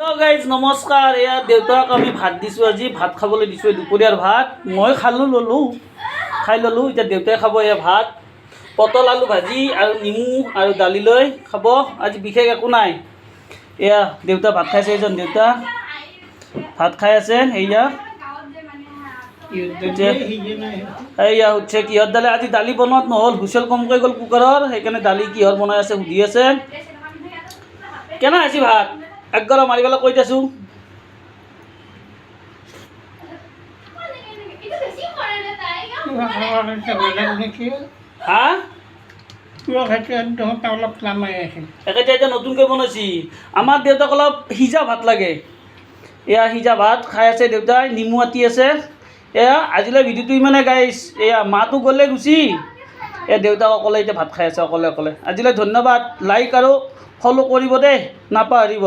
Hello' guys নমস্কাৰ। এয়া দেউতাক আমি ভাত দিছোঁ, আজি ভাত খাবলৈ দিছোঁ, দুপৰীয়াৰ ভাত মই খাই ল'লোঁ। এতিয়া দেউতাই খাব এয়া ভাত, পটল আলু ভাজি আৰু নেমু আৰু দালি লৈ খাব। আজি বিশেষ একো নাই। এয়া দেউতা ভাত খাইছে, এইজন দেউতা ভাত খাই আছে। এয়া উঠছে কিহৰ দালি, আজি দালি বনোৱাত নহ'ল, হুইচেল কমকৈ গ'ল কুকাৰৰ, সেইকাৰণে দালি কিহৰ বনাই আছে সুধি আছে। কেনে আছে ভাত একগৰ মাৰি পেলাই কৈ দিছোঁ। হা এতিয়া নতুনকৈ বনাইছি। আমাৰ দেউতাক অলপ সিজা ভাত লাগে। এয়া সিজা ভাত খাই আছে দেউতাই, নেমু আটি আছে। এয়া আজিলৈ ভিডিঅ'টো ইমানে গাইছ। এয়া মাটো গ'লে গুচি, এয়া দেউতাক অকলে এতিয়া ভাত খাই আছে অকলে। আজিলৈ ধন্যবাদ, লাইক আৰু ফ'ল' কৰিব দেই, নাপাহৰিব।